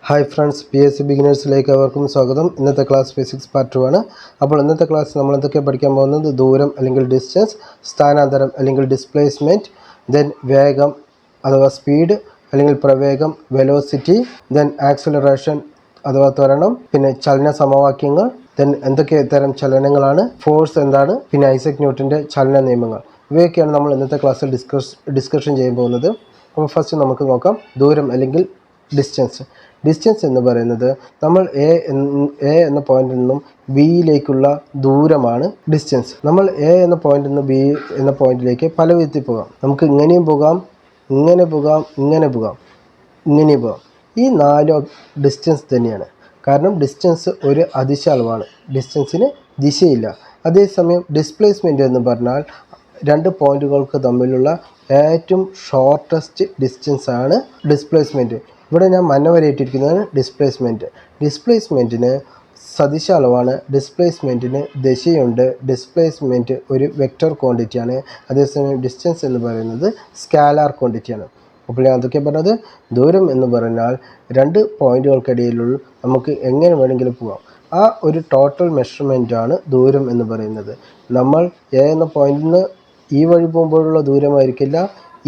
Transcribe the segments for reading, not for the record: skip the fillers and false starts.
Hi friends, PSC ബിഗിനേഴ്സിലേക്ക് അവർക്കും സ്വാഗതം. ഇന്നത്തെ ക്ലാസ് ഫിസിക്സ് പാർട്ട് 2 ആണ്. അപ്പോൾ ഇന്നത്തെ ക്ലാസ് നമ്മൾ എന്തൊക്കെ പഠിക്കാൻ പോകുന്നത്? ദൂരം അല്ലെങ്കിൽ ഡിസ്റ്റൻസ്, സ്ഥാനാന്തരം അല്ലെങ്കിൽ ഡിസ്പ്ലേസ്മെൻറ്റ്, ദെൻ വേഗം അഥവാ സ്പീഡ് അല്ലെങ്കിൽ പ്രവേഗം വെലോസിറ്റി, ദെൻ ആക്സിലറേഷൻ അഥവാ ത്വരണം, പിന്നെ ചലന സമവാക്യങ്ങൾ, ദെൻ എന്തൊക്കെ തരം ചലനങ്ങളാണ്, ഫോഴ്സ് എന്താണ്, പിന്നെ ഐസക് ന്യൂട്ടൻ്റെ ചലന നിയമങ്ങൾ, ഇവയൊക്കെയാണ് നമ്മൾ ഇന്നത്തെ ക്ലാസ്സിൽ ഡിസ്കഷൻ ചെയ്യാൻ പോകുന്നത്. അപ്പോൾ ഫസ്റ്റ് നമുക്ക് നോക്കാം ദൂരം അല്ലെങ്കിൽ ഡിസ്റ്റൻസ് എന്ന് പറയുന്നത് നമ്മൾ എ എന്ന പോയിന്റിൽ നിന്നും ബിയിലേക്കുള്ള ദൂരമാണ് ഡിസ്റ്റൻസ്. നമ്മൾ എ എന്ന പോയിന്റിൽ നിന്ന് ബി എന്ന പോയിന്റിലേക്ക് പല വിധത്തിൽ പോകാം. നമുക്ക് ഇങ്ങനെയും പോകാം, ഇങ്ങനെയും പോകാം. ഈ 4 ഡിസ്റ്റൻസ് തന്നെയാണ്. കാരണം ഡിസ്റ്റൻസ് ഒരു അദിശ അളവാണ്, ഡിസ്റ്റൻസിന് ദിശയില്ല. അതേസമയം ഡിസ്പ്ലേസ്മെൻറ്റ് എന്ന് പറഞ്ഞാൽ 2 പോയിന്റുകൾക്ക് തമ്മിലുള്ള ഏറ്റവും ഷോർട്ടസ്റ്റ് ഡിസ്റ്റൻസ് ആണ് ഡിസ്പ്ലേസ്മെൻറ്റ്. ഇവിടെ ഞാൻ വരയിട്ടിരിക്കുന്നതാണ് ഡിസ്പ്ലേസ്മെൻറ്റിന് സദിശ അളവാണ്, ഡിസ്പ്ലേസ്മെൻറ്റിന് ദിശയുണ്ട്, ഡിസ്പ്ലേസ്മെൻറ്റ് ഒരു വെക്റ്റർ ക്വാണ്ടിറ്റിയാണ്. അതേസമയം ഡിസ്റ്റൻസ് എന്ന് പറയുന്നത് സ്കാലാർ ക്വാണ്ടിറ്റിയാണ്. അപ്പോൾ ഞാൻ അതൊക്കെ പറഞ്ഞത്, ദൂരം എന്ന് പറഞ്ഞാൽ 2 പോയിന്റുകൾക്കിടയിലുള്ള നമുക്ക് എങ്ങനെ വേണമെങ്കിലും പോകാം. ആ ഒരു ടോട്ടൽ മെഷർമെൻറ്റാണ് ദൂരം എന്ന് പറയുന്നത്. നമ്മൾ എ എന്ന പോയിന്റിൽ നിന്ന് ഈ വഴി പോകുമ്പോഴുള്ള ദൂരമായിരിക്കില്ല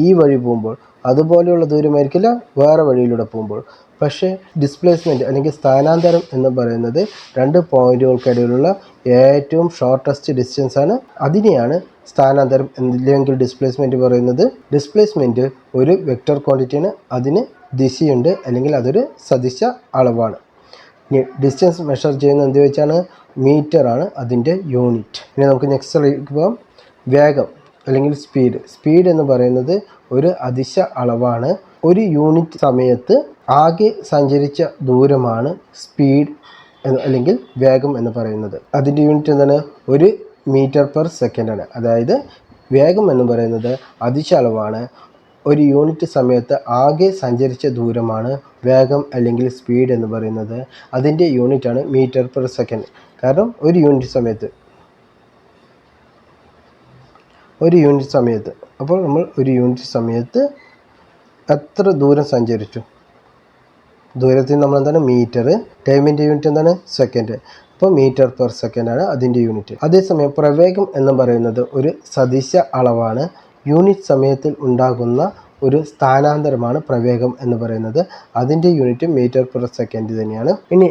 ഈ വഴി പോകുമ്പോൾ, അതുപോലെയുള്ള ദൂരമായിരിക്കില്ല വേറെ വഴിയിലൂടെ പോകുമ്പോൾ. പക്ഷേ ഡിസ്പ്ലേസ്മെൻറ്റ് അല്ലെങ്കിൽ സ്ഥാനാന്തരം എന്ന് പറയുന്നത് 2 പോയിന്റുകൾക്കിടയിലുള്ള ഏറ്റവും ഷോർട്ടസ്റ്റ് ഡിസ്റ്റൻസ് ആണ്. അതിനെയാണ് സ്ഥാനാന്തരം അല്ലെങ്കിൽ ഡിസ്പ്ലേസ്മെൻറ്റ് പറയുന്നത്. ഡിസ്പ്ലേസ്മെൻറ്റ് ഒരു വെക്റ്റർ ക്വാണ്ടിറ്റിയാണ്, അതിന് ദിശയുണ്ട് അല്ലെങ്കിൽ അതൊരു സദിശ അളവാണ്. ഇനി ഡിസ്റ്റൻസ് മെഷർ ചെയ്യുന്നത് എന്ത് വെച്ചാണ്? മീറ്ററാണ് അതിൻ്റെ യൂണിറ്റ്. ഇനി നമുക്ക് നെക്സ്റ്റ് പോകാം. വേഗം അല്ലെങ്കിൽ സ്പീഡ് എന്ന് പറയുന്നത് ഒരു അദിശ അളവാണ്. ഒരു യൂണിറ്റ് സമയത്ത് ആകെ സഞ്ചരിച്ച ദൂരമാണ് സ്പീഡ് അല്ലെങ്കിൽ വേഗം എന്ന് പറയുന്നത്. അതിൻ്റെ യൂണിറ്റ് എന്താണ്? 1 മീറ്റർ പെർ സെക്കൻഡ് ആണ്. അതായത് വേഗം എന്ന് പറയുന്നത് അദിശ അളവാണ്. ഒരു യൂണിറ്റ് സമയത്ത് ആകെ സഞ്ചരിച്ച ദൂരമാണ് വേഗം അല്ലെങ്കിൽ സ്പീഡ് എന്ന് പറയുന്നത്. അതിൻ്റെ യൂണിറ്റാണ് മീറ്റർ പെർ സെക്കൻഡ്. കാരണം ഒരു യൂണിറ്റ് സമയത്ത് അപ്പോൾ നമ്മൾ ഒരു യൂണിറ്റ് സമയത്ത് എത്ര ദൂരം സഞ്ചരിച്ചു, ദൂരത്തിന് നമ്മൾ എന്താണ്? മീറ്റർ. ടൈമിൻ്റെ യൂണിറ്റ് എന്താണ്? സെക്കൻഡ്. അപ്പോൾ മീറ്റർ പെർ സെക്കൻഡ് ആണ് അതിൻ്റെ യൂണിറ്റ്. അതേസമയം പ്രവേഗം എന്ന് പറയുന്നത് ഒരു സദിശ അളവാണ്. യൂണിറ്റ് സമയത്തിൽ ഉണ്ടാകുന്ന ഒരു സ്ഥാനാന്തരമാണ് പ്രവേഗം എന്ന് പറയുന്നത്. അതിൻ്റെ യൂണിറ്റ് മീറ്റർ പെർ സെക്കൻഡ് തന്നെയാണ്. ഇനി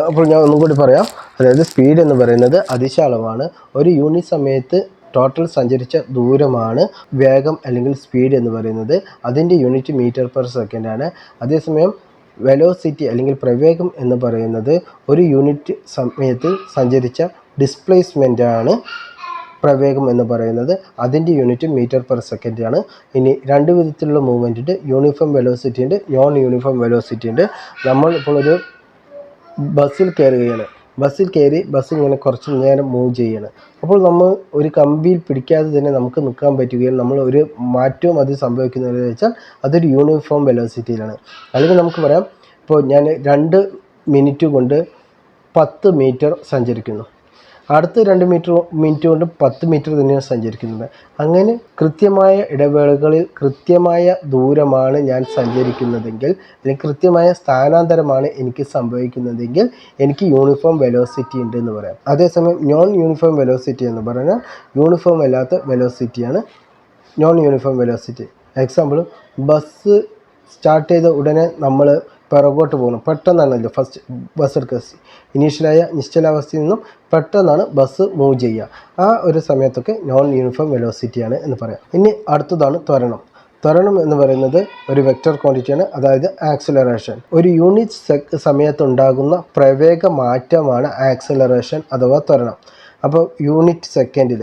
അപ്പോൾ ഞാൻ ഒന്നും കൂടി പറയാം. അതായത് സ്പീഡ് എന്ന് പറയുന്നത് അദിശ അളവാണ്. ഒരു യൂണിറ്റ് സമയത്ത് ടോട്ടൽ സഞ്ചരിച്ച ദൂരമാണ് വേഗം അല്ലെങ്കിൽ സ്പീഡ് എന്ന് പറയുന്നത്. അതിൻ്റെ യൂണിറ്റ് മീറ്റർ പെർ സെക്കൻഡ് ആണ്. അതേസമയം വെലോസിറ്റി അല്ലെങ്കിൽ പ്രവേഗം എന്ന് പറയുന്നത് ഒരു യൂണിറ്റ് സമയത്ത് സഞ്ചരിച്ച ഡിസ്പ്ലേസ്മെൻ്റ് ആണ് പ്രവേഗം എന്ന് പറയുന്നത്. അതിൻ്റെ യൂണിറ്റ് മീറ്റർ പെർ സെക്കൻഡ് ആണ്. ഇനി 2 വിധത്തിലുള്ള മൂവ്മെൻ്റ് ഉണ്ട്. യൂണിഫോം വെലോസിറ്റി ഉണ്ട്, നോൺ യൂണിഫോം വെലോസിറ്റി ഉണ്ട്. നമ്മൾ ഇപ്പോൾ ഒരു ബസ്സിൽ കയറുകയാണ്. ബസ് ഇങ്ങനെ കുറച്ച് നേരം മൂവ് ചെയ്യാണ്. അപ്പോൾ നമ്മൾ ഒരു കമ്പിയിൽ പിടിക്കാതെ തന്നെ നമുക്ക് നിൽക്കാൻ പറ്റുകയും നമ്മൾ ഒരു മാറ്റവും അത് സംഭവിക്കുന്നത് വെച്ചാൽ അതൊരു യൂണിഫോം വെലോസിറ്റിയിലാണ്. അല്ലെങ്കിൽ നമുക്ക് പറയാം, ഇപ്പോൾ ഞാൻ 2 മിനിറ്റ് കൊണ്ട് 10 മീറ്റർ സഞ്ചരിക്കുന്നു, അടുത്ത 2 മിനിറ്റ് കൊണ്ട് 10 മീറ്റർ തന്നെയാണ് സഞ്ചരിക്കുന്നത്. അങ്ങനെ കൃത്യമായ ഇടവേളകളിൽ കൃത്യമായ ദൂരമാണ് ഞാൻ സഞ്ചരിക്കുന്നതെങ്കിൽ, അല്ലെങ്കിൽ കൃത്യമായ സ്ഥാനാന്തരമാണ് എനിക്ക് സംഭവിക്കുന്നതെങ്കിൽ എനിക്ക് യൂണിഫോം വെലോസിറ്റി ഉണ്ട് എന്ന് പറയാം. അതേസമയം നോൺ യൂണിഫോം വെലോസിറ്റി എന്ന് പറഞ്ഞാൽ യൂണിഫോം അല്ലാത്ത വെലോസിറ്റിയാണ് non uniform velocity. Example, bus start ചെയ്ത ഉടനെ നമ്മൾ പിറകോട്ട് പോകണം. പെട്ടെന്നാണല്ലോ ഫസ്റ്റ് ബസ് എടുക്കുക. ഇനീഷ്യലായ നിശ്ചലാവസ്ഥയിൽ നിന്നും പെട്ടെന്നാണ് ബസ് മൂവ് ചെയ്യുക. ആ ഒരു സമയത്തൊക്കെ നോൺ യൂണിഫോം വെലോസിറ്റിയാണ് എന്ന് പറയാം. ഇനി അടുത്തതാണ് ത്വരണം എന്ന് പറയുന്നത് ഒരു വെക്റ്റർ ക്വാണ്ടിറ്റിയാണ്. അതായത് ആക്സിലറേഷൻ. ഒരു യൂണിറ്റ് സമയത്തുണ്ടാകുന്ന പ്രവേഗ മാറ്റമാണ് ആക്സിലറേഷൻ അഥവാ ത്വരണം. അപ്പോൾ യൂണിറ്റ് സെക്കൻഡിൽ,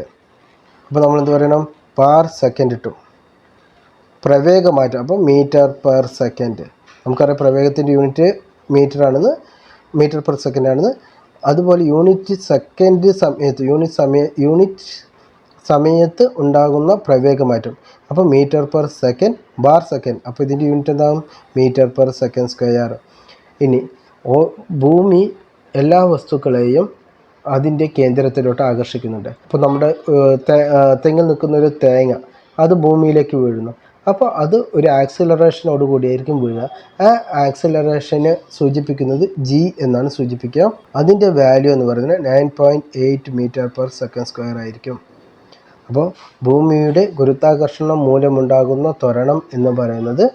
അപ്പോൾ നമ്മൾ എന്ത് പറയണം? പാർ സെക്കൻഡ് ഇട്ടു. പ്രവേഗ മാറ്റം അപ്പോൾ മീറ്റർ പെർ സെക്കൻഡ്. നമുക്കറിയാം പ്രവേഗത്തിൻ്റെ യൂണിറ്റ് മീറ്റർ പെർ സെക്കൻഡ് ആണെന്ന്. അതുപോലെ യൂണിറ്റ് സമയത്ത് ഉണ്ടാകുന്ന പ്രവേഗമാറ്റം അപ്പോൾ metre per second bar second. അപ്പോൾ ഇതിൻ്റെ യൂണിറ്റ് എന്താകും? Metre per second square. ഇനി ഭൂമി എല്ലാ വസ്തുക്കളെയും അതിൻ്റെ കേന്ദ്രത്തിലോട്ട് ആകർഷിക്കുന്നുണ്ട്. ഇപ്പോൾ നമ്മുടെ തെങ്ങിൽ നിൽക്കുന്നൊരു തേങ്ങ അത് ഭൂമിയിലേക്ക് വീഴുന്നു. അപ്പോൾ അത് ഒരു ആക്സിലറേഷനോട് കൂടിയായിരിക്കും വീഴുക. ആ ആക്സിലറേഷനെ സൂചിപ്പിക്കുന്നത് ജി എന്നാണ് സൂചിപ്പിക്കുക. അതിൻ്റെ വാല്യൂ എന്ന് പറയുന്നത് 9.8 m/s² ആയിരിക്കും. അപ്പോൾ ഭൂമിയുടെ ഗുരുത്വാകർഷണം മൂലമുണ്ടാകുന്ന ത്വരണം എന്ന് പറയുന്നത്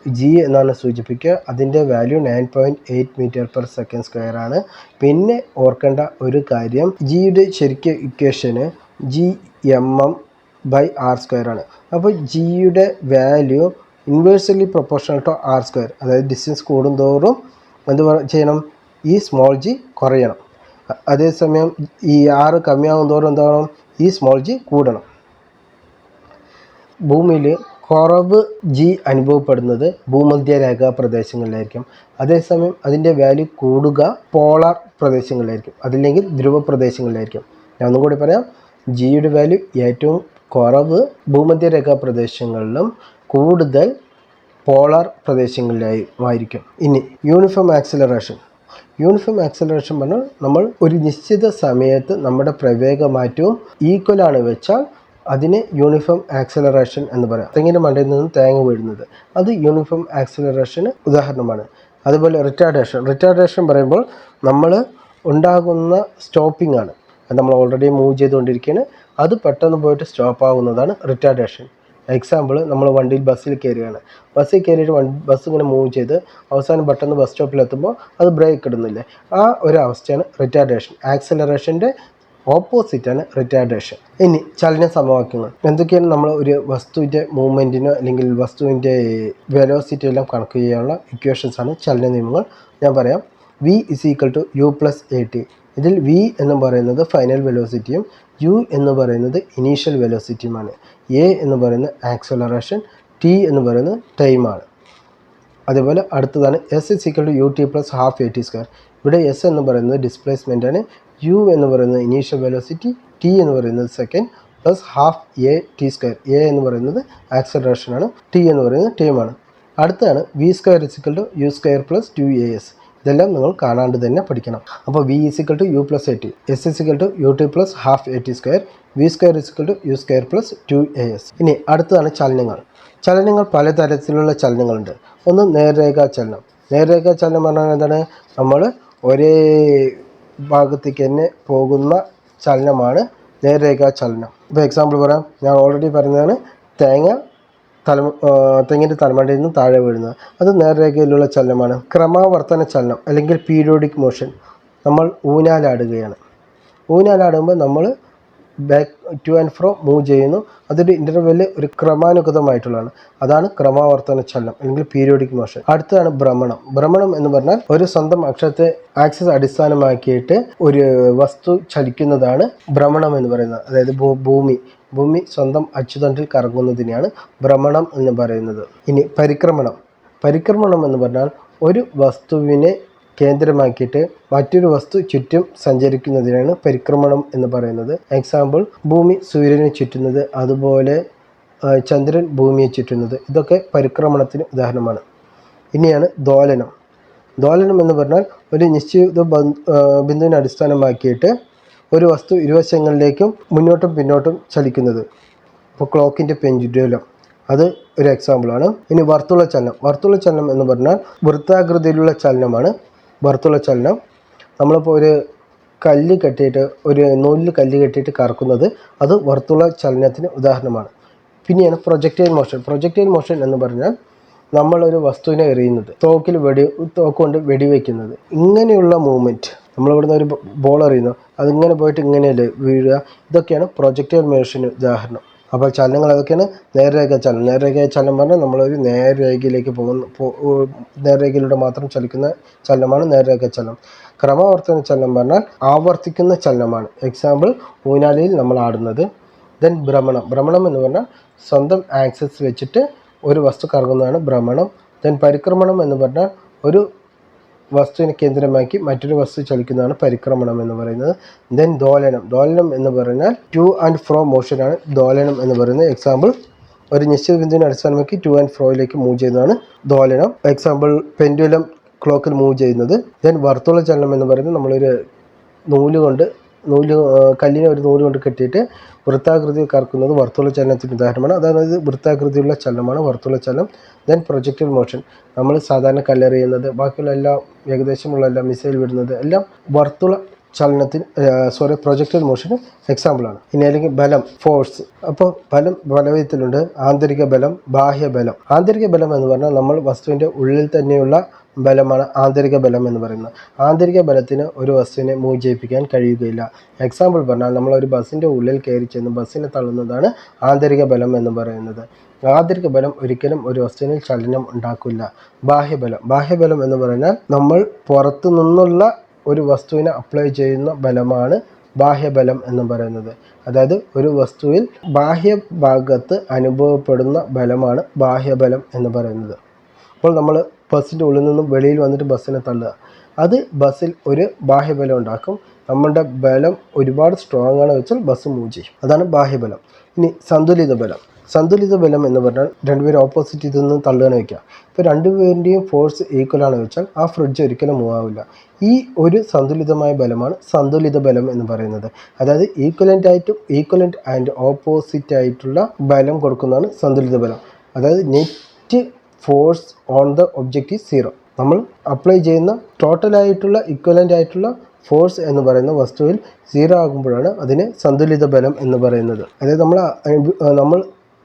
ജി എന്നാണ് സൂചിപ്പിക്കുക. അതിൻ്റെ വാല്യൂ 9.8 m/s² ആണ്. പിന്നെ ഓർക്കേണ്ട ഒരു കാര്യം, ജിയുടെ ശരിക്കും ഇക്വേഷന് G/m/r² ആണ്. അപ്പോൾ ജിയുടെ value inversely proportional to r². അതായത് ഡിസ്റ്റൻസ് കൂടുന്തോറും എന്ത് ചെയ്യണം, ഈ സ്മോൾ ജി കുറയണം. അതേസമയം ഈ r കമ്മിയാകും തോറും എന്താകണം, ഈ സ്മോൾ ജി കൂടണം. ഭൂമിയിൽ കുറവ് ജി അനുഭവപ്പെടുന്നത് ഭൂമധ്യരേഖാ പ്രദേശങ്ങളിലായിരിക്കും. അതേസമയം അതിൻ്റെ വാല്യൂ കൂടുക പോളാർ പ്രദേശങ്ങളിലായിരിക്കും, അതില്ലെങ്കിൽ ധ്രുവ പ്രദേശങ്ങളിലായിരിക്കും. ഞാൻ ഒന്നും കൂടി പറയാം, ജിയുടെ വാല്യൂ ഏറ്റവും കുറവ് ഭൂമധ്യരേഖാ പ്രദേശങ്ങളിലും കൂടുതൽ പോളാർ പ്രദേശങ്ങളിലായിരിക്കും. ഇനി യൂണിഫോം ആക്സിലറേഷൻ. യൂണിഫോം ആക്സിലറേഷൻ പറഞ്ഞാൽ നമ്മൾ ഒരു നിശ്ചിത സമയത്ത് നമ്മുടെ പ്രവേഗമാറ്റവും ഈക്വലാണ് വെച്ചാൽ അതിനെ യൂണിഫോം ആക്സിലറേഷൻ എന്ന് പറയാം. തെങ്ങിൻ്റെ മണ്ടയിൽ നിന്ന് തേങ്ങ വീഴുന്നത്, അത് യൂണിഫോം ആക്സിലറേഷന് ഉദാഹരണമാണ്. അതുപോലെ റിട്ടാർഡേഷൻ പറയുമ്പോൾ നമ്മൾ ഉണ്ടാകുന്ന സ്റ്റോപ്പിംഗ് ആണ്. നമ്മൾ ഓൾറെഡി മൂവ് ചെയ്തുകൊണ്ടിരിക്കുകയാണ്, അത് പെട്ടെന്ന് പോയിട്ട് സ്റ്റോപ്പ് ആകുന്നതാണ് റിട്ടാർഡേഷൻ. എക്സാമ്പിൾ, നമ്മൾ വണ്ടിയിൽ ബസ്സിൽ കയറുകയാണ്. ബസ്സിൽ കയറിയിട്ട് ബസ് ഇങ്ങനെ മൂവ് ചെയ്ത് അവസാനം പെട്ടെന്ന് ബസ് സ്റ്റോപ്പിലെത്തുമ്പോൾ അത് ബ്രേക്ക് ഇടുന്നില്ലേ, ആ ഒരു അവസ്ഥയാണ് റിട്ടാർഡേഷൻ. ആക്സിലറേഷൻ്റെ ഓപ്പോസിറ്റാണ് റിട്ടാർഡേഷൻ. ഇനി ചലന സമവാക്യങ്ങൾ എന്തൊക്കെയാണ്? നമ്മൾ ഒരു വസ്തുവിൻ്റെ മൂവ്മെൻറ്റിനോ അല്ലെങ്കിൽ വസ്തുവിൻ്റെ വെലോസിറ്റി എല്ലാം കണക്ക് ചെയ്യാനുള്ള ഇക്വേഷൻസ് ആണ് ചലന നിയമങ്ങൾ. ഞാൻ പറയാം. V = u+at. ഇതിൽ V എന്ന് പറയുന്നത് ഫൈനൽ വെലോസിറ്റിയും u എന്ന് പറയുന്നത് ഇനീഷ്യൽ വെലോസിറ്റിയുമാണ്. a എന്ന് പറയുന്നത് ആക്സലറേഷൻ, t എന്ന് പറയുന്നത് ടൈമാണ്. അതേപോലെ അടുത്തതാണ് S = ut+12at². ഇവിടെ S എന്ന് പറയുന്നത് ഡിസ്പ്ലേസ്മെൻ്റ് ആണ്, u എന്ന് പറയുന്നത് ഇനീഷ്യൽ വെലോസിറ്റി, t എന്ന് പറയുന്നത് സെക്കൻഡ് പ്ലസ് ½ a എന്ന് പറയുന്നത് ആക്സലറേഷനാണ്, t എന്ന് പറയുന്നത് ടൈമാണ്. അടുത്താണ് V² = u²+2as. ഇതെല്ലാം നിങ്ങൾ കാണാണ്ട് തന്നെ പഠിക്കണം. അപ്പോൾ V = u+at, S = ut+12at², V² = u²+2as. ഇനി അടുത്തതാണ് ചലനങ്ങൾ. ചലനങ്ങൾ പലതരത്തിലുള്ള ചലനങ്ങളുണ്ട്. ഒന്ന് നേർരേഖാ ചലനം. നേർരേഖാ ചലനം പറഞ്ഞാൽ എന്താണ്? നമ്മൾ ഒരേ ഭാഗത്തേക്ക് തന്നെ പോകുന്ന ചലനമാണ് നേർരേഖാ ചലനം. ഇപ്പോൾ എക്സാമ്പിൾ പറയാം, ഞാൻ ഓൾറെഡി പറഞ്ഞതാണ്, തെങ്ങിൻ്റെ തലമണ്ടയിൽ നിന്ന് താഴെ വീഴുന്നത്, അത് നേർരേഖയിലുള്ള ചലനമാണ്. ക്രമാവർത്തന ചലനം അല്ലെങ്കിൽ പീരിയോഡിക് മോഷൻ. നമ്മൾ ഊഞ്ഞാലാടുകയാണ്. ഊഞ്ഞാലാടുമ്പോൾ നമ്മൾ back two and fro move ചെയ്യുന്നു. അതൊരു ഇൻ്റർവെല്ല് ഒരു ക്രമാനുഗതമായിട്ടുള്ളതാണ്. അതാണ് ക്രമാവർത്തന ചലനം അല്ലെങ്കിൽ പീരിയോഡിക് മോഷൻ. അടുത്തതാണ് ഭ്രമണം. ഭ്രമണം എന്ന് പറഞ്ഞാൽ ഒരു സ്വന്തം അക്ഷത്തെ ആക്സിസ് അടിസ്ഥാനമാക്കിയിട്ട് ഒരു വസ്തു ചലിക്കുന്നതാണ് ഭ്രമണം എന്ന് പറയുന്നത്. അതായത് ഭൂമി സ്വന്തം അച്ചുതണ്ടിൽ കറങ്ങുന്നതിനെയാണ് ഭ്രമണം എന്ന് പറയുന്നത്. ഇനി പരിക്രമണം എന്ന് പറഞ്ഞാൽ ഒരു വസ്തുവിനെ കേന്ദ്രമാക്കിയിട്ട് മറ്റൊരു വസ്തു ചുറ്റും സഞ്ചരിക്കുന്നതിനാണ് പരിക്രമണം എന്ന് പറയുന്നത്. എക്സാമ്പിൾ, ഭൂമി സൂര്യനെ ചുറ്റുന്നത്, അതുപോലെ ചന്ദ്രൻ ഭൂമിയെ ചുറ്റുന്നത്, ഇതൊക്കെ പരിക്രമണത്തിന് ഉദാഹരണമാണ്. ഇനിയാണ് ദോലനം. ദോലനം എന്ന് പറഞ്ഞാൽ ഒരു നിശ്ചിത ബിന്ദുവിനെ അടിസ്ഥാനമാക്കിയിട്ട് ഒരു വസ്തു ഇരുവശങ്ങളിലേക്കും മുന്നോട്ടും പിന്നോട്ടും ചലിക്കുന്നത്. ഇപ്പോൾ ക്ലോക്കിൻ്റെ പെൻഡുലം, അത് ഒരു എക്സാമ്പിളാണ്. ഇനി വർത്തുള ചലനം എന്ന് പറഞ്ഞാൽ വൃത്താകൃതിയിലുള്ള ചലനമാണ് വർത്തുള ചലനം. നമ്മളിപ്പോൾ ഒരു നൂലിൽ കല്ല് കെട്ടിയിട്ട് കറക്കുന്നത്, അത് വർത്തുള ചലനത്തിന് ഉദാഹരണമാണ്. പിന്നെയാണ് പ്രൊജക്റ്റൈൽ മോഷൻ എന്ന് പറഞ്ഞാൽ നമ്മളൊരു വസ്തുവിനെ എറിയുന്നത്, തോക്ക് കൊണ്ട് വെടിവെക്കുന്നത്, ഇങ്ങനെയുള്ള മൂവ്മെൻറ്റ്. നമ്മളിവിടുന്ന് ഒരു ബോൾ എറിയുന്നു, അതിങ്ങനെ പോയിട്ട് ഇങ്ങനെയല്ലേ വീഴുക, ഇതൊക്കെയാണ് പ്രൊജക്റ്റൈൽ മോഷന് ഉദാഹരണം. അപ്പോൾ ചലനങ്ങൾ അതൊക്കെയാണ്. നേർരേഖാ ചലനം പറഞ്ഞാൽ നമ്മളൊരു നേർരേഖയിലേക്ക് നേർരേഖയിലൂടെ മാത്രം ചലിക്കുന്ന ചലനമാണ് നേർരേഖാ ചലനം. ക്രമാവർത്തന ചലനം പറഞ്ഞാൽ ആവർത്തിക്കുന്ന ചലനമാണ്. എക്സാമ്പിൾ, ഊഞ്ഞാലിൽ നമ്മൾ ആടുന്നത്. ദെൻ ഭ്രമണം എന്ന് പറഞ്ഞാൽ സ്വന്തം ആക്സിസ് വെച്ചിട്ട് ഒരു വസ്തു കറങ്ങുന്നതാണ് ഭ്രമണം. ദെൻ പരിക്രമണം എന്ന് പറഞ്ഞാൽ ഒരു വസ്തുവിനെ കേന്ദ്രമാക്കി മറ്റൊരു വസ്തു ചലിക്കുന്നതാണ് പരിക്രമണം എന്ന് പറയുന്നത്. ദെൻ ദോലനം എന്ന് പറഞ്ഞാൽ ടു ആൻഡ് ഫ്രോ മോഷനാണ് ദോലനം എന്ന് പറയുന്നത്. എക്സാമ്പിൾ, ഒരു നിശ്ചിത ബിന്ദുവിനെ അടിസ്ഥാനമാക്കി ടു ആൻഡ് ഫ്രോയിലേക്ക് മൂവ് ചെയ്യുന്നതാണ് ദോലനം. എക്സാമ്പിൾ, പെൻഡുലം ക്ലോക്കിൽ മൂവ് ചെയ്യുന്നത്. ദെൻ വർത്തുള ചലനം എന്ന് പറയുന്നത് നമ്മളൊരു നൂല് കൊണ്ട് കല്ലിനെ ഒരു നൂല് കൊണ്ട് കെട്ടിയിട്ട് വൃത്താകൃതിയിൽ കറക്കുന്നത് വർത്തുള ചലനത്തിൻ്റെ ഉദാഹരണമാണ്. അതായത് വൃത്താകൃതിയുള്ള ചലനമാണ് വർത്തുള ചലനം. ദെൻ പ്രൊജക്റ്റൈൽ മോഷൻ, നമ്മൾ സാധാരണ കല്ലെറിയുന്നത്, ബാക്കിയുള്ള എല്ലാം ഏകദേശമുള്ള എല്ലാം മിസൈൽ വിടുന്നത് എല്ലാം വർത്തുള ചലനത്തിന് പ്രൊജക്റ്റൈൽ മോഷന് എക്സാമ്പിളാണ്. ഇനി അല്ലെങ്കിൽ ബലം, ഫോഴ്സ്. അപ്പോൾ പല വിധത്തിലുണ്ട്. ആന്തരിക ബലം, ബാഹ്യബലം. ആന്തരിക ബലം എന്ന് പറഞ്ഞാൽ നമ്മൾ വസ്തുവിൻ്റെ ഉള്ളിൽ തന്നെയുള്ള ബലമാണ് ആന്തരിക ബലം എന്ന് പറയുന്നത്. ആന്തരിക ബലത്തിന് ഒരു വസ്തുവിനെ മൂവ് ചെയ്യിപ്പിക്കാൻ കഴിയുകയില്ല. എക്സാമ്പിൾ പറഞ്ഞാൽ നമ്മളൊരു ബസ്സിൻ്റെ ഉള്ളിൽ കയറി ചെന്ന് ബസ്സിനെ തള്ളുന്നതാണ് ആന്തരിക ബലം എന്ന് പറയുന്നത്. ആന്തരിക ബലം ഒരിക്കലും ഒരു വസ്തുവിന് ചലനം ഉണ്ടാക്കില്ല. ബാഹ്യബലം എന്ന് പറഞ്ഞാൽ നമ്മൾ പുറത്തു നിന്നുള്ള ഒരു വസ്തുവിനെ അപ്ലൈ ചെയ്യുന്ന ബലമാണ് ബാഹ്യബലം എന്ന് പറയുന്നത്. അതായത് ഒരു വസ്തുവിൽ ബാഹ്യഭാഗത്ത് അനുഭവപ്പെടുന്ന ബലമാണ് ബാഹ്യബലം എന്ന് പറയുന്നത്. അപ്പോൾ നമ്മൾ ബസ്സിൻ്റെ ഉള്ളിൽ നിന്നും വെളിയിൽ വന്നിട്ട് ബസ്സിനെ തള്ളുക, അത് ബസ്സിൽ ഒരു ബാഹ്യബലം ഉണ്ടാക്കും. നമ്മളുടെ ബലം ഒരുപാട് സ്ട്രോങ് ആണ് വെച്ചാൽ ബസ് മൂവ് ചെയ്യും. അതാണ് ബാഹ്യബലം. ഇനി സന്തുലിത ബലം എന്ന് പറഞ്ഞാൽ രണ്ടുപേരും ഓപ്പോസിറ്റ് ഇതിൽ നിന്ന് തള്ളുകയാണ് വയ്ക്കുക. ഇപ്പോൾ രണ്ടുപേരുടെയും ഫോഴ്സ് ഈക്വൽ ആണ് വെച്ചാൽ ആ ഫ്രിഡ്ജ് ഒരിക്കലും മൂവ് ആവില്ല. ഈ ഒരു സന്തുലിതമായ ബലമാണ് സന്തുലിത ബലം എന്ന് പറയുന്നത്. അതായത് ഈക്വലൻ്റ് ആൻഡ് ഓപ്പോസിറ്റ് ആയിട്ടുള്ള ബലം കൊടുക്കുന്നതാണ് സന്തുലിത ബലം. അതായത് net force on the object is 0. നമ്മൾ അപ്ലൈ ചെയ്യുന്ന ടോട്ടലായിട്ടുള്ള ഈക്വലൻ്റ് ആയിട്ടുള്ള ഫോഴ്സ് എന്ന് പറയുന്ന വസ്തുവിൽ 0 ആകുമ്പോഴാണ് അതിനെ സന്തുലിത ബലം എന്ന് പറയുന്നത്. അതായത് നമ്മൾ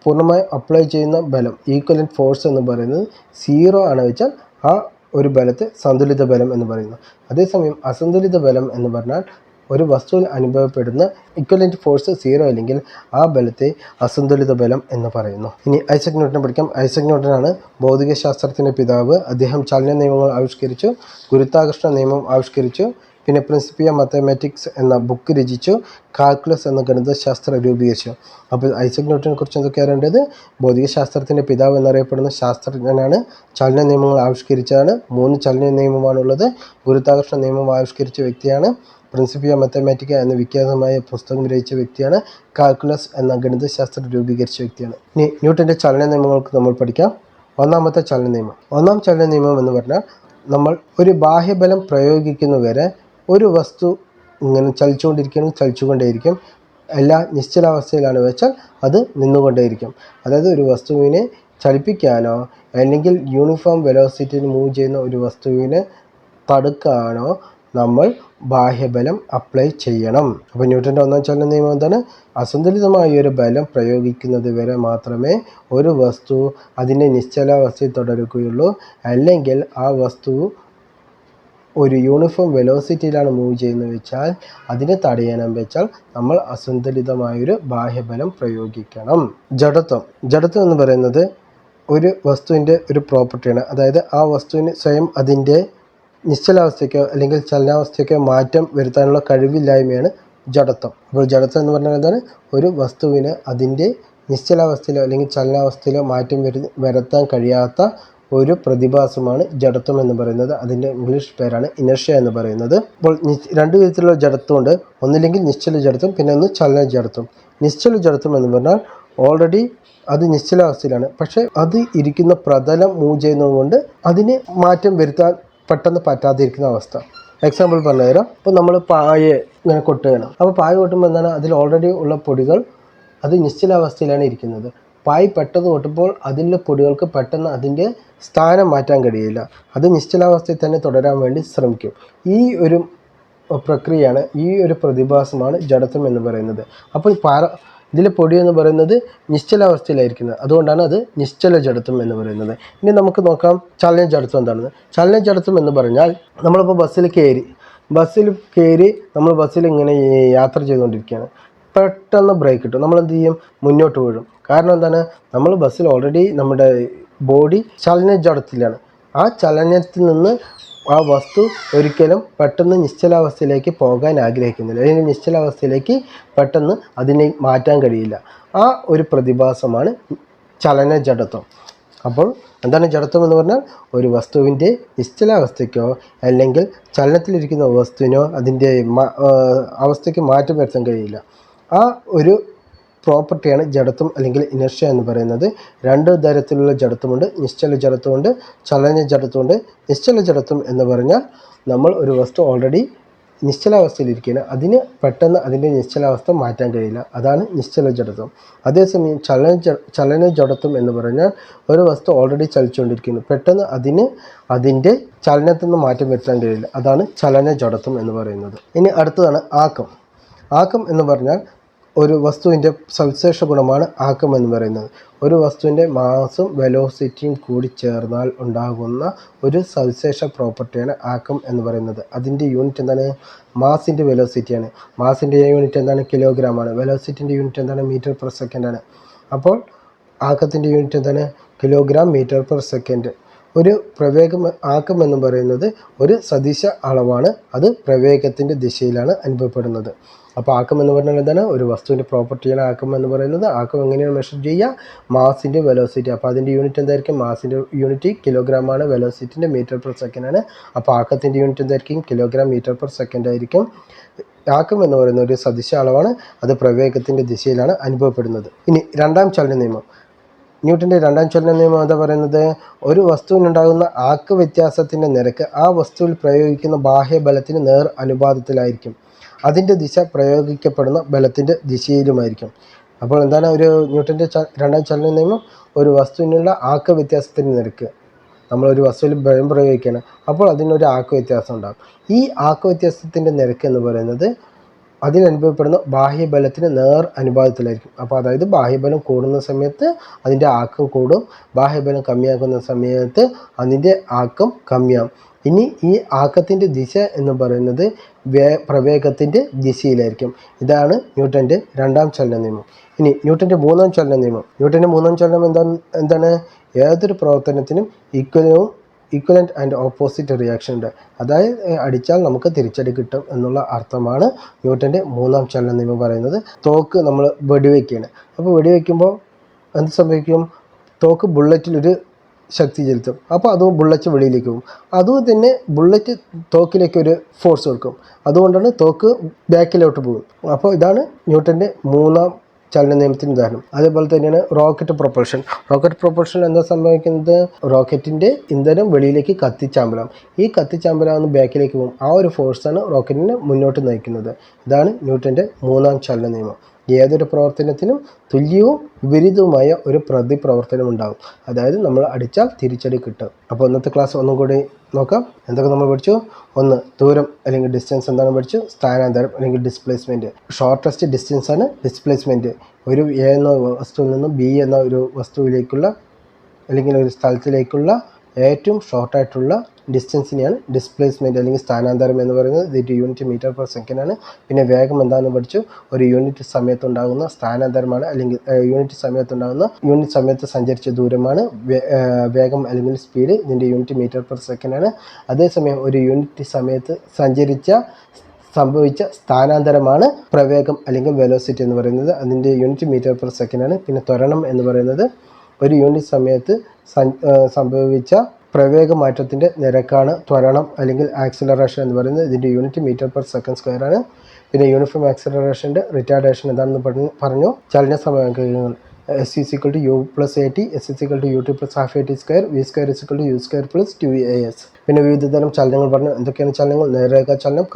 പൂർണ്ണമായി അപ്ലൈ ചെയ്യുന്ന ബലം, ഈക്വലൻ്റ് ഫോഴ്സ് എന്ന് പറയുന്നത് 0 ആണ് വെച്ചാൽ ആ ഒരു ബലത്തെ സന്തുലിത ബലം എന്ന് പറയുന്നു. അതേസമയം അസന്തുലിത ബലം എന്ന് പറഞ്ഞാൽ ഒരു വസ്തുവിൽ അനുഭവപ്പെടുന്ന ഇക്വലൻ്റ് ഫോഴ്സ് 0 അല്ലെങ്കിൽ ആ ബലത്തെ അസന്തുലിത ബലം എന്ന് പറയുന്നു. ഇനി ഐസക് ന്യൂട്ടനെ പഠിക്കാം. ഐസക് ന്യൂട്ടനാണ് ഭൗതികശാസ്ത്രത്തിൻ്റെ പിതാവ്. അദ്ദേഹം ചലന നിയമങ്ങൾ ആവിഷ്കരിച്ചു, ഗുരുത്വാകർഷണ നിയമം ആവിഷ്കരിച്ചു, പിന്നെ പ്രിൻസിപ്പിയ മാത്തമാറ്റിക്സ് എന്ന ബുക്ക് രചിച്ചു, കാൽക്കുലസ് എന്ന ഗണിതശാസ്ത്രം രൂപീകരിച്ചു. അപ്പോൾ ഐസക് ന്യൂട്ടനെ കുറിച്ച് എന്തൊക്കെയാണ് അറിയേണ്ടത്? ഭൗതികശാസ്ത്രത്തിൻ്റെ പിതാവ് എന്നറിയപ്പെടുന്ന ശാസ്ത്രജ്ഞനാണ്. ചലന നിയമങ്ങൾ ആവിഷ്കരിച്ചതാണ്. 3 ചലന നിയമമാണുള്ളത്. ഗുരുത്വാകർഷണ നിയമം ആവിഷ്കരിച്ച വ്യക്തിയാണ്. പ്രിൻസിപ്പിയ മാത്തമാറ്റിക്ക എന്ന വിഖ്യാതമായ പുസ്തകം രചിച്ച വ്യക്തിയാണ്. കാൽക്കുലസ് എന്ന ഗണിതശാസ്ത്രം രൂപീകരിച്ച വ്യക്തിയാണ്. ഇനി ന്യൂട്ടൻ്റെ ചലന നിയമങ്ങൾക്ക് നമ്മൾ പഠിക്കാം. ഒന്നാമത്തെ ചലന നിയമം. ഒന്നാം ചലന നിയമം എന്ന് പറഞ്ഞാൽ നമ്മൾ ഒരു ബാഹ്യബലം പ്രയോഗിക്കുന്നവരെ ഒരു വസ്തു ഇങ്ങനെ ചലിച്ചുകൊണ്ടേയിരിക്കും. എല്ലാ നിശ്ചലാവസ്ഥയിലാണ് വെച്ചാൽ അത് നിന്നുകൊണ്ടേയിരിക്കും. അതായത് ഒരു വസ്തുവിനെ ചലിപ്പിക്കാനോ അല്ലെങ്കിൽ യൂണിഫോം വെലോസിറ്റിയിൽ മൂവ് ചെയ്യുന്ന ഒരു വസ്തുവിനെ തടുക്കാനോ നമ്മൾ ബാഹ്യബലം അപ്ലൈ ചെയ്യണം. അപ്പോൾ ന്യൂട്ടൻ്റെ ഒന്നാം ചലന നിയമം എന്താണ്? അസന്തുലിതമായ ഒരു ബലം പ്രയോഗിക്കുന്നത് വരെ മാത്രമേ ഒരു വസ്തു അതിൻ്റെ നിശ്ചലാവസ്ഥയിൽ തുടരുകയുള്ളൂ. അല്ലെങ്കിൽ ആ വസ്തു ഒരു യൂണിഫോം വെലോസിറ്റിയിലാണ് മൂവ് ചെയ്യുന്നത് വെച്ചാൽ അതിനെ തടയാനും വെച്ചാൽ നമ്മൾ അസന്തുലിതമായൊരു ബാഹ്യബലം പ്രയോഗിക്കണം. ജഡത്വം എന്ന് പറയുന്നത് ഒരു വസ്തുവിൻ്റെ ഒരു പ്രോപ്പർട്ടിയാണ്. അതായത് ആ വസ്തുവിന് സ്വയം അതിൻ്റെ നിശ്ചലാവസ്ഥയ്ക്കോ അല്ലെങ്കിൽ ചലനാവസ്ഥയ്ക്കോ മാറ്റം വരുത്താനുള്ള കഴിവില്ലായ്മയാണ് ജഡത്വം. അപ്പോൾ ജഡത്വം എന്ന് പറഞ്ഞാൽ എന്താണ്? ഒരു വസ്തുവിന് അതിൻ്റെ നിശ്ചലാവസ്ഥയിലോ അല്ലെങ്കിൽ ചലനാവസ്ഥയിലോ മാറ്റം വരുത്താൻ കഴിയാത്ത ഒരു പ്രതിഭാസമാണ് ജഡത്വം എന്ന് പറയുന്നത്. അതിൻ്റെ ഇംഗ്ലീഷ് പേരാണ് ഇനർഷ്യ എന്ന് പറയുന്നത്. അപ്പോൾ 2 വിധത്തിലുള്ള ജഡത്വമുണ്ട്. ഒന്നില്ലെങ്കിൽ നിശ്ചല ജഡത്വം, പിന്നെ ഒന്ന് ചലന ജഡത്വം. നിശ്ചല ജഡത്വം എന്ന് പറഞ്ഞാൽ ഓൾറെഡി അത് നിശ്ചലാവസ്ഥയിലാണ്, പക്ഷേ അത് ഇരിക്കുന്ന പ്രതലം മൂവ് ചെയ്യുന്നത് കൊണ്ട് അതിന് മാറ്റം വരുത്താൻ പെട്ടെന്ന് പറ്റാതിരിക്കുന്ന അവസ്ഥ. എക്സാമ്പിൾ പറഞ്ഞുതരാം. ഇപ്പോൾ നമ്മൾ പായ ഇങ്ങനെ കൊട്ടുകയാണ്. അപ്പോൾ പായ കൊട്ടുമ്പോൾ എന്താണ്? അതിൽ ഓൾറെഡി ഉള്ള പൊടികൾ അത് നിശ്ചലാവസ്ഥയിലാണ് ഇരിക്കുന്നത്. പായ് പെട്ടെന്ന് കൊട്ടുമ്പോൾ അതിലെ പൊടികൾക്ക് പെട്ടെന്ന് അതിൻ്റെ സ്ഥാനം മാറ്റാൻ കഴിയില്ല. അത് നിശ്ചലാവസ്ഥയിൽ തന്നെ തുടരാൻ വേണ്ടി ശ്രമിക്കും. ഈ ഒരു പ്രക്രിയയാണ്, ഈ ഒരു പ്രതിഭാസമാണ് ജഡത്വം എന്ന് പറയുന്നത്. അപ്പോൾ ഇതിലെ പൊടി എന്ന് പറയുന്നത് നിശ്ചലാവസ്ഥയിലായിരിക്കുന്നത്, അതുകൊണ്ടാണ് അത് നിശ്ചല ജഡത്വം എന്ന് പറയുന്നത്. ഇനി നമുക്ക് നോക്കാം ചലന ജഡത്വം എന്താണെന്ന്. ചലന ജഡത്വം എന്ന് പറഞ്ഞാൽ നമ്മളിപ്പോൾ ബസ്സിൽ കയറി നമ്മൾ ബസ്സിൽ ഇങ്ങനെ യാത്ര ചെയ്തുകൊണ്ടിരിക്കുകയാണ്. പെട്ടെന്ന് ബ്രേക്ക് കിട്ടും, നമ്മളെന്ത് ചെയ്യും? മുന്നോട്ട് വീഴും. കാരണം എന്താണ്? നമ്മൾ ബസ്സിൽ ഓൾറെഡി നമ്മുടെ ബോഡി ചലന ജഡത്തിലാണ്. ആ ചലനത്തിൽ നിന്ന് ആ വസ്തു ഒരിക്കലും പെട്ടെന്ന് നിശ്ചലാവസ്ഥയിലേക്ക് പോകാൻ ആഗ്രഹിക്കുന്നില്ല, അല്ലെങ്കിൽ നിശ്ചലാവസ്ഥയിലേക്ക് പെട്ടെന്ന് അതിനെ മാറ്റാൻ കഴിയില്ല. ആ ഒരു പ്രതിഭാസമാണ് ചലന ജഡത്വം. അപ്പോൾ എന്താണ് ജഡത്വം എന്ന് പറഞ്ഞാൽ? ഒരു വസ്തുവിൻ്റെ നിശ്ചലാവസ്ഥയ്ക്കോ അല്ലെങ്കിൽ ചലനത്തിലിരിക്കുന്ന വസ്തുവിനോ അതിൻ്റെ അവസ്ഥയ്ക്ക് മാറ്റം വരുത്താൻ കഴിയില്ല. ആ ഒരു പ്രോപ്പർട്ടിയാണ് ജഡത്വം അല്ലെങ്കിൽ ഇനർഷ്യ എന്ന് പറയുന്നത്. 2 തരത്തിലുള്ള ജഡത്വമുണ്ട്. നിശ്ചല ജഡത്വമുണ്ട്, ചലന ജഡത്വമുണ്ട്. നിശ്ചല ജഡത്വം എന്ന് പറഞ്ഞാൽ നമ്മൾ ഒരു വസ്തു ഓൾറെഡി നിശ്ചലാവസ്ഥയിലിരിക്കുകയാണ്, അതിന് പെട്ടെന്ന് അതിൻ്റെ നിശ്ചലാവസ്ഥ മാറ്റാൻ കഴിയില്ല. അതാണ് നിശ്ചല ജഡത്വം. അതേസമയം ചലന ജഡത്വം എന്ന് പറഞ്ഞാൽ ഒരു വസ്തു ഓൾറെഡി ചലിച്ചുകൊണ്ടിരിക്കുന്നു, പെട്ടെന്ന് അതിൻ്റെ ചലനത്തിൽ നിന്ന് മാറ്റം വരുത്താൻ കഴിയില്ല. അതാണ് ചലന ജഡത്വം എന്ന് പറയുന്നത്. ഇനി അടുത്തതാണ് ആക്കം. ആക്കം എന്ന് പറഞ്ഞാൽ ഒരു വസ്തുവിൻ്റെ സവിശേഷ ഗുണമാണ് ആക്കം എന്ന് പറയുന്നത്. ഒരു വസ്തുവിൻ്റെ മാസും വെലോസിറ്റിയും കൂടി ചേർന്നാൽ ഉണ്ടാകുന്ന ഒരു സവിശേഷ പ്രോപ്പർട്ടിയാണ് ആക്കം എന്ന് പറയുന്നത്. അതിൻ്റെ യൂണിറ്റ് എന്താണ്? മാസിൻ്റെ വെലോസിറ്റിയാണ്. മാസിൻ്റെ യൂണിറ്റ് എന്താണ്? കിലോഗ്രാമാണ്. വെലോസിറ്റിൻ്റെ യൂണിറ്റ് എന്താണ്? മീറ്റർ പെർ സെക്കൻഡാണ്. അപ്പോൾ ആക്കത്തിൻ്റെ യൂണിറ്റ് എന്താണ്? Kilogram metre per second. ഒരു പ്രവേഗം ആക്കം എന്ന് പറയുന്നത് ഒരു സദിശ അളവാണ്. അത് പ്രവേഗത്തിൻ്റെ ദിശയിലാണ് അനുഭവപ്പെടുന്നത്. അപ്പോൾ ആക്കം എന്ന് പറഞ്ഞാൽ എന്താണ്? ഒരു വസ്തുവിൻ്റെ പ്രോപ്പർട്ടിയാണ് ആക്കം എന്ന് പറയുന്നത്. ആക്കം എങ്ങനെയാണ് മെഷർ ചെയ്യുക? മാസിൻ്റെ വെലോസിറ്റി. അപ്പോൾ അതിൻ്റെ യൂണിറ്റ് എന്തായിരിക്കും? മാസിൻ്റെ യൂണിറ്റ് കിലോഗ്രാമാണ്, വെലോസിറ്റിൻ്റെ മീറ്റർ പെർ സെക്കൻഡാണ്. അപ്പോൾ ആക്കത്തിൻ്റെ യൂണിറ്റ് എന്തായിരിക്കും? കിലോഗ്രാം മീറ്റർ പെർ സെക്കൻഡ് ആയിരിക്കും. ആക്കം എന്ന് പറയുന്ന ഒരു സദിശ അളവാണ്. അത് പ്രവേഗത്തിൻ്റെ ദിശയിലാണ് അനുഭവപ്പെടുന്നത്. ഇനി രണ്ടാം ചലന നിയമം. ന്യൂട്ടൻ്റെ രണ്ടാം ചലന നിയമം എന്താ പറയുന്നത്? ഒരു വസ്തുവിനുണ്ടാകുന്ന ആക്ക വ്യത്യാസത്തിൻ്റെ നിരക്ക് ആ വസ്തുവിൽ പ്രയോഗിക്കുന്ന ബാഹ്യബലത്തിന് നേർ അനുപാതത്തിലായിരിക്കും. അതിൻ്റെ ദിശ പ്രയോഗിക്കപ്പെടുന്ന ബലത്തിൻ്റെ ദിശയിലുമായിരിക്കും. അപ്പോൾ എന്താണ് ഒരു ന്യൂട്ടൻ്റെ രണ്ടാം ചലന നിയമം? ഒരു വസ്തുവിനുള്ള ആക്ക വ്യത്യാസത്തിൻ്റെ നിരക്ക്, നമ്മളൊരു വസ്തുവിൽ ബലം പ്രയോഗിക്കുകയാണ്, അപ്പോൾ അതിനൊരു ആക്ക വ്യത്യാസം ഉണ്ടാകും. ഈ ആക്ക വ്യത്യാസത്തിൻ്റെ നിരക്ക് എന്ന് പറയുന്നത് അതിനനുഭവപ്പെടുന്ന ബാഹ്യബലത്തിന് നേർ അനുപാതത്തിലായിരിക്കും. അപ്പോൾ അതായത് ബാഹ്യബലം കൂടുന്ന സമയത്ത് അതിൻ്റെ ആക്കം കൂടും, ബാഹ്യബലം കമ്മിയാക്കുന്ന സമയത്ത് അതിൻ്റെ ആക്കം കമ്മിയാകും. ഇനി ഈ ആക്കത്തിൻ്റെ ദിശ എന്ന് പറയുന്നത് പ്രവേഗത്തിൻ്റെ ദിശയിലായിരിക്കും. ഇതാണ് ന്യൂട്ടൻ്റെ രണ്ടാം ചലന നിയമം. ഇനി ന്യൂട്ടൻ്റെ മൂന്നാം ചലന നിയമം. ന്യൂട്ടൻ്റെ മൂന്നാം ചലനം എന്താണ്? ഏതൊരു പ്രവർത്തനത്തിനും ഈക്വലൻ്റ് ആൻഡ് ഓപ്പോസിറ്റ് റിയാക്ഷൻ ഉണ്ട്. അതായത് അടിച്ചാൽ നമുക്ക് തിരിച്ചടി കിട്ടും എന്നുള്ള അർത്ഥമാണ് ന്യൂട്ടൻ്റെ മൂന്നാം ചലന നിയമം പറയുന്നത്. തോക്ക് നമ്മൾ വെടിവെക്കുകയാണ്. അപ്പോൾ വെടിവെക്കുമ്പോൾ എന്ത് സംഭവിക്കും? തോക്ക് ബുള്ളറ്റിലൊരു ശക്തി ചെലുത്തും. അപ്പോൾ അത് ബുള്ളറ്റ് വെളിയിലേക്ക് പോകും. അതും തന്നെ ബുള്ളറ്റ് തോക്കിലേക്ക് ഒരു ഫോഴ്സ് കൊടുക്കും. അതുകൊണ്ടാണ് തോക്ക് ബാക്കിലോട്ട് പോകും. അപ്പോൾ ഇതാണ് ന്യൂട്ടൻ്റെ മൂന്നാം ചലന നിയമത്തിന് ഉദാഹരണം. അതേപോലെ തന്നെയാണ് റോക്കറ്റ് പ്രൊപ്പൽഷൻ. റോക്കറ്റ് പ്രൊപ്പൽഷൻ എന്താ സംഭവിക്കുന്നത്? റോക്കറ്റിൻ്റെ ഇന്ധനം വെളിയിലേക്ക് കത്തിച്ചാമ്പലാം. ഈ കത്തിച്ചാമ്പലാവുന്ന ബാക്കിലേക്ക് പോകും. ആ ഒരു ഫോഴ്സാണ് റോക്കറ്റിനെ മുന്നോട്ട് നയിക്കുന്നത്. ഇതാണ് ന്യൂട്ടൻ്റെ മൂന്നാം ചലന നിയമം. ഏതൊരു പ്രവർത്തനത്തിനും തുല്യവും വിപരീതവുമായ ഒരു പ്രതിപ്രവർത്തനം ഉണ്ടാകും. അതായത് നമ്മൾ അടിച്ചാൽ തിരിച്ചടി കിട്ടും. അപ്പോൾ ഇന്നത്തെ ക്ലാസ് ഒന്നും കൂടി നോക്കാം. എന്തൊക്കെ നമ്മൾ പഠിച്ചു? ഒന്ന്, ദൂരം അല്ലെങ്കിൽ ഡിസ്റ്റൻസ് എന്താണ് പഠിച്ചു? സ്ഥാനാന്തരം അല്ലെങ്കിൽ ഡിസ്പ്ലേസ്മെൻറ്റ്. ഷോർട്ടസ്റ്റ് ഡിസ്റ്റൻസ് ആണ് ഡിസ്പ്ലേസ്മെൻറ്റ്. ഒരു എ എന്ന വസ്തുവിൽ നിന്നും ബി എന്ന ഒരു വസ്തുവിലേക്കുള്ള അല്ലെങ്കിൽ ഒരു സ്ഥലത്തിലേക്കുള്ള ഏറ്റവും ഷോർട്ടായിട്ടുള്ള ഡിസ്റ്റൻസിനെയാണ് ഡിസ്പ്ലേസ്മെൻറ്റ് അല്ലെങ്കിൽ സ്ഥാനാന്തരം എന്ന് പറയുന്നത്. ഇതിൻ്റെ യൂണിറ്റ് മീറ്റർ പെർ സെക്കൻഡ് ആണ്. പിന്നെ വേഗം എന്താണെന്ന് പഠിച്ചു? ഒരു യൂണിറ്റ് സമയത്തുണ്ടാകുന്ന സ്ഥാനാന്തരമാണ്, അല്ലെങ്കിൽ യൂണിറ്റ് സമയത്ത് സഞ്ചരിച്ച ദൂരമാണ് വേഗം അല്ലെങ്കിൽ സ്പീഡ്. ഇതിൻ്റെ യൂണിറ്റ് മീറ്റർ പെർ സെക്കൻഡ് ആണ്. അതേസമയം ഒരു യൂണിറ്റ് സമയത്ത് സംഭവിച്ച സ്ഥാനാന്തരമാണ് പ്രവേഗം അല്ലെങ്കിൽ വെലോസിറ്റി എന്ന് പറയുന്നത്. അതിൻ്റെ യൂണിറ്റ് മീറ്റർ പെർ സെക്കൻഡ് ആണ്. പിന്നെ ത്വരണം എന്ന് പറയുന്നത് ഒരു യൂണിറ്റ് സമയത്ത് സംഭവിച്ച പ്രവേഗ മാറ്റത്തിൻ്റെ നിരക്കാണ് ത്വരണം അല്ലെങ്കിൽ ആക്സിലറേഷൻ എന്ന് പറയുന്നത്. ഇതിൻ്റെ unit metre per second square ആണ്. പിന്നെ യൂണിഫോം ആക്സിലറേഷൻ്റെ റിട്ടാർഡേഷൻ എന്താണെന്ന് പറഞ്ഞു. ചലന സമവാക്യങ്ങൾ S=U+AT, S=UT + ½ AT², V²=U² + 2AS. പിന്നെ വിവിധതരം ചലനങ്ങൾ പറഞ്ഞു. എന്തൊക്കെയാണ് ചലനങ്ങൾ? നേർരേഖ ചലനം,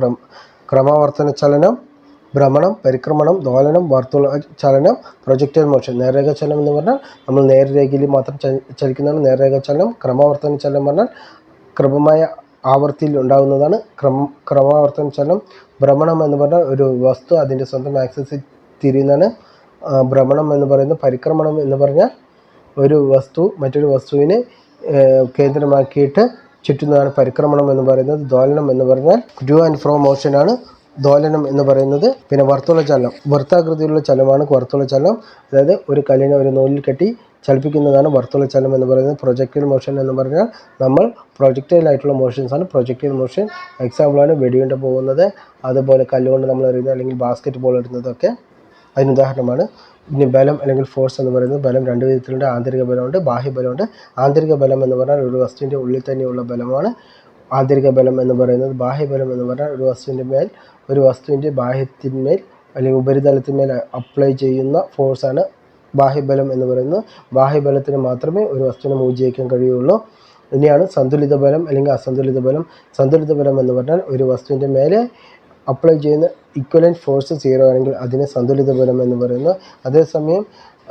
ക്രമാവർത്തന ചലനം, ഭ്രമണം, പരിക്രമണം, ദോലനം, വർത്തുള ചലനം, പ്രൊജക്ടൈൽ മോഷൻ. നേർരേഖ ചലനം എന്ന് പറഞ്ഞാൽ നമ്മൾ നേർരേഖയിൽ മാത്രം ചലിക്കുന്നതാണ് നേർരേഖ ചലനം. ക്രമാവർത്തന ചലനം പറഞ്ഞാൽ ക്രമമായ ആവർത്തിയിൽ ഉണ്ടാകുന്നതാണ് ക്രമാവർത്തന ചലനം. ഭ്രമണം എന്ന് പറഞ്ഞാൽ ഒരു വസ്തു അതിൻ്റെ സ്വന്തം ആക്സിസിൽ തിരിയുന്നതാണ് ഭ്രമണം എന്ന് പറയുന്നത്. പരിക്രമണം എന്ന് പറഞ്ഞാൽ ഒരു വസ്തു മറ്റൊരു വസ്തുവിനെ കേന്ദ്രമാക്കിയിട്ട് ചുറ്റുന്നതാണ് പരിക്രമണം എന്ന് പറയുന്നത്. ദോലനം എന്ന് പറഞ്ഞാൽ ടു ആൻഡ് ഫ്രോ മോഷനാണ് ദോലനം എന്ന് പറയുന്നത്. പിന്നെ വർത്തുള ചലനം, വൃത്താകൃതിയിലുള്ള ചലനമാണ് വർത്തുള ചലനം. അതായത് ഒരു കല്ലിനെ ഒരു നൂലിൽ കെട്ടി ചലിപ്പിക്കുന്നതാണ് വർത്തുള ചലനം എന്ന് പറയുന്നത്. പ്രൊജക്ടൈൽ മോഷൻ എന്ന് പറഞ്ഞാൽ നമ്മൾ പ്രൊജക്ടൈൽ ആയിട്ടുള്ള മോഷൻസാണ് പ്രൊജക്ടൈൽ മോഷൻ. എക്സാമ്പിളാണ് വെടിയുണ്ട പോകുന്നത്, അതുപോലെ കല്ലുകൊണ്ട് നമ്മൾ എറിയുന്നത് അല്ലെങ്കിൽ ബാസ്കറ്റ് ബോൾ എറിയുന്നതൊക്കെ അതിനുദാഹരണമാണ്. ഇനി ബലം അല്ലെങ്കിൽ ഫോഴ്സ് എന്ന് പറയുന്നത് ബലം രണ്ട് വിധത്തിലുണ്ട്. ആന്തരിക ബലമുണ്ട്, ബാഹ്യബലമുണ്ട്. ആന്തരിക ബലം എന്ന് പറഞ്ഞാൽ ഒരു വസ്തുവിൻ്റെ ഉള്ളിൽ തന്നെയുള്ള ബലമാണ് ആന്തരിക ബലം എന്ന് പറയുന്നത്. ബാഹ്യബലം എന്ന് പറഞ്ഞാൽ ഒരു വസ്തുവിൻ്റെ ബാഹ്യത്തിന്മേൽ അല്ലെങ്കിൽ ഉപരിതലത്തിന്മേൽ അപ്ലൈ ചെയ്യുന്ന ഫോഴ്സാണ് ബാഹ്യബലം എന്ന് പറയുന്നത്. ബാഹ്യബലത്തിന് മാത്രമേ ഒരു വസ്തുവിനെ മൂവ് ചെയ്യിക്കാൻ കഴിയുള്ളൂ. ഇനിയാണ് സന്തുലിത ബലം അല്ലെങ്കിൽ അസന്തുലിത ബലം. സന്തുലിത ബലം എന്ന് പറഞ്ഞാൽ ഒരു വസ്തുവിൻ്റെ മേലെ അപ്ലൈ ചെയ്യുന്ന ഇക്വലൻറ്റ് ഫോഴ്സ് 0 ആണെങ്കിൽ അതിനെ സന്തുലിത ബലം എന്ന് പറയുന്നു. അതേസമയം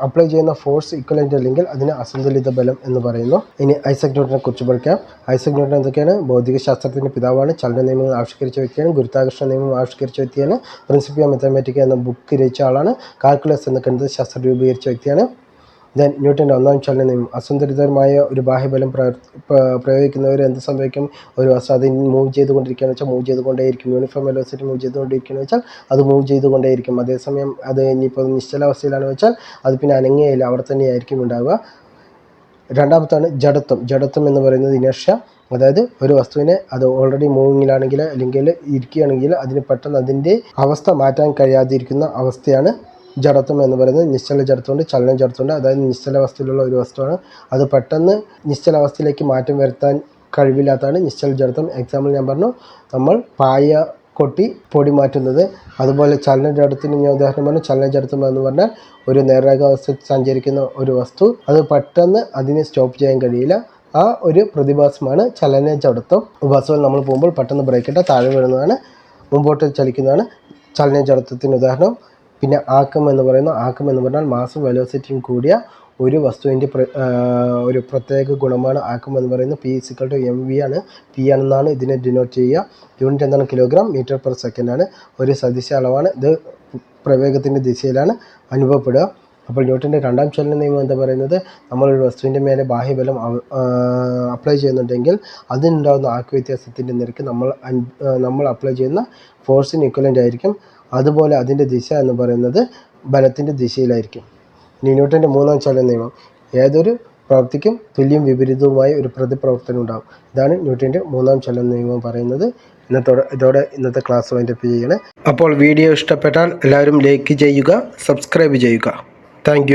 അപ്ലൈ ചെയ്യുന്ന ഫോഴ്സ് ഇക്വലൻ്റ് അല്ലെങ്കിൽ അതിന് അസന്തുലിത ബലം എന്ന് പറയുന്നു. ഇനി ഐസക് ന്യൂട്ടനെ കുറിച്ച് പഠിക്കാം. ഐസക് ന്യൂട്ടൻ എന്തൊക്കെയാണ്? ഭൗതികശാസ്ത്രത്തിൻ്റെ പിതാവാണ്. ചലന നിയമങ്ങൾ ആവിഷ്കരിച്ച വ്യക്തിയാണ്. ഗുരുത്വാകർഷണ നിയമം ആവിഷ്കരിച്ച വ്യക്തിയാണ്. പ്രിൻസിപ്പിയ മാത്തമാറ്റിക്ക എന്ന ബുക്ക് രചിച്ച ആളാണ്. കാൽക്കുലസ് എന്ന ഗണിതശാസ്ത്രം രൂപീകരിച്ച വ്യക്തിയാണ്. ദെൻ ന്യൂട്ടൻ്റെ ഒന്നാം ചലന നിയമം. അസന്തുലിതമായ ഒരു ബാഹ്യബലം പ്രയോഗിക്കുന്നവർ എന്ത് സംഭവിക്കും? ഒരു വസ്തു അത് മൂവ് ചെയ്തുകൊണ്ടിരിക്കുകയെന്ന് വെച്ചാൽ മൂവ് ചെയ്തുകൊണ്ടേയിരിക്കും. യൂണിഫോം വെലോസിറ്റി മൂവ് ചെയ്തുകൊണ്ടിരിക്കുകയെന്ന് വെച്ചാൽ അത് മൂവ് ചെയ്തുകൊണ്ടേയിരിക്കും. അതേസമയം അത് ഇനിയിപ്പോൾ നിശ്ചലാവസ്ഥയിലാണെന്ന് വെച്ചാൽ അത് പിന്നെ അനങ്ങുകയില്ല, അവിടെ തന്നെയായിരിക്കും ഉണ്ടാവുക. രണ്ടാമത്താണ് ജഡത്വം. ജഡത്വം എന്ന് പറയുന്നത് ഇനർഷ്യ, അതായത് ഒരു വസ്തുവിനെ അത് ഓൾറെഡി മൂവിങ്ങിലാണെങ്കിൽ അല്ലെങ്കിൽ ഇരിക്കുകയാണെങ്കിൽ അതിന് പെട്ടെന്ന് അതിൻ്റെ അവസ്ഥ മാറ്റാൻ കഴിയാതിരിക്കുന്ന അവസ്ഥയാണ് ജഡത്വം എന്ന് പറയുന്നത്. നിശ്ചല ജഡത്വമുണ്ട്, ചലന ജഡത്വമുണ്ട്. അതായത് നിശ്ചലാവസ്ഥയിലുള്ള ഒരു വസ്തുവാണ്, അത് പെട്ടെന്ന് നിശ്ചലാവസ്ഥയിലേക്ക് മാറ്റം വരുത്താൻ കഴിവില്ലാത്തതാണ് നിശ്ചല ജഡത്വം. എക്സാമ്പിൾ ഞാൻ പറഞ്ഞു, നമ്മൾ പായ കൊട്ടി പൊടി മാറ്റുന്നത്. അതുപോലെ ചലന ജഡത്തിന് ഞാൻ ഉദാഹരണം പറഞ്ഞു. ചലന ജഡത്വം എന്ന് പറഞ്ഞാൽ ഒരു നേർരേഖാവസ്ഥയിൽ സഞ്ചരിക്കുന്ന ഒരു വസ്തു, അത് പെട്ടെന്ന് അതിനെ സ്റ്റോപ്പ് ചെയ്യാൻ കഴിയില്ല. ആ ഒരു പ്രതിഭാസമാണ് ചലന ജഡത്വം. ബസ്സുകൾ നമ്മൾ പോകുമ്പോൾ പെട്ടെന്ന് ബ്രേക്കിട്ട് താഴെ വീഴുന്നതാണ്, മുമ്പോട്ട് ചലിക്കുന്നതാണ് ചലന ജഡത്വത്തിന് ഉദാഹരണം. പിന്നെ ആക്കം എന്ന് പറയുന്നു. ആക്കം എന്ന് പറഞ്ഞാൽ മാസും വെലോസിറ്റിയും കൂടിയ ഒരു വസ്തുവിൻ്റെ ഒരു പ്രത്യേക ഗുണമാണ് ആക്കം എന്ന് പറയുന്നത്. P=mv ആണ്. P ആണെന്നാണ് ഇതിനെ ഡിനോട്ട് ചെയ്യുക. യൂണിറ്റ് എന്താണ്? കിലോഗ്രാം മീറ്റർ പെർ സെക്കൻഡ് ആണ്. ഒരു സദിശ അളവാണ്. ഇത് പ്രവേഗത്തിൻ്റെ ദിശയിലാണ് അനുഭവപ്പെടുക. അപ്പോൾ ന്യൂട്ടൻ്റെ രണ്ടാം ചലന നിയമം എന്താ പറയുന്നത്? നമ്മളൊരു വസ്തുവിൻ്റെ മേലെ ബാഹ്യബലം അപ്ലൈ ചെയ്യുന്നുണ്ടെങ്കിൽ അതിനുണ്ടാകുന്ന ആക്ക വ്യത്യാസത്തിൻ്റെ നിരക്ക് നമ്മൾ അപ്ലൈ ചെയ്യുന്ന ഫോഴ്സിന് ഇക്വലൻ്റ് ആയിരിക്കും. അതുപോലെ അതിൻ്റെ ദിശ എന്ന് പറയുന്നത് ബലത്തിൻ്റെ ദിശയിലായിരിക്കും. ഇനി ന്യൂട്ടൻ്റെ മൂന്നാം ചലന നിയമം. ഏതൊരു പ്രവൃത്തിക്കും തുല്യം വിപരീതവുമായ ഒരു പ്രതിപ്രവർത്തനം ഉണ്ടാകും. ഇതാണ് ന്യൂട്ടൻ്റെ മൂന്നാം ചലന നിയമം പറയുന്നത്. ഇതോടെ ഇന്നത്തെ ക്ലാസ് വൈൻഡപ്പ് ചെയ്യണം. അപ്പോൾ വീഡിയോ ഇഷ്ടപ്പെട്ടാൽ എല്ലാവരും ലൈക്ക് ചെയ്യുക, സബ്സ്ക്രൈബ് ചെയ്യുക. താങ്ക്